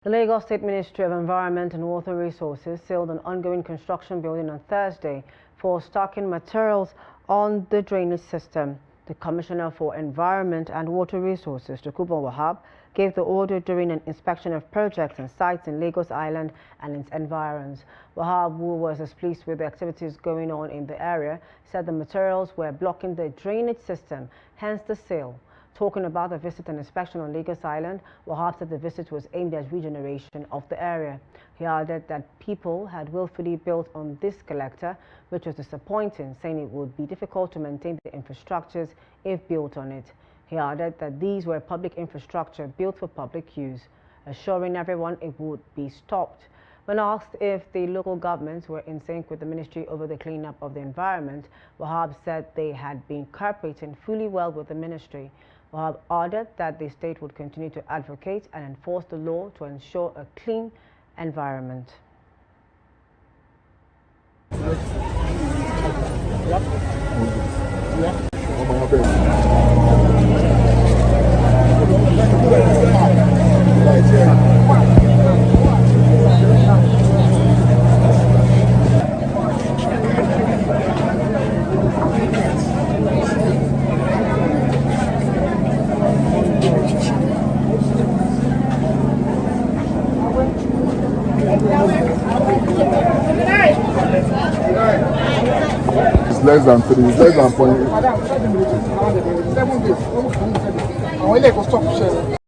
The Lagos State Ministry of Environment and Water Resources sealed an ongoing construction building on Thursday for stocking materials on the drainage system. The Commissioner for Environment and Water Resources, Tokunbo Wahab, gave the order during an inspection of projects and sites in Lagos Island and its environs. Wahab, who was displeased with the activities going on in the area, said the materials were blocking the drainage system, hence the seal. Talking about the visit and inspection on Lagos Island, Wahab said the visit was aimed at regeneration of the area. He added that people had willfully built on this collector, which was disappointing, saying it would be difficult to maintain the infrastructures if built on it. He added that these were public infrastructure built for public use, assuring everyone it would be stopped. When asked if the local governments were in sync with the ministry over the cleanup of the environment, Wahab said they had been cooperating fully well with the ministry. Wahab added that the state would continue to advocate and enforce the law to ensure a clean environment. It's less than 3, it's less than 0.8.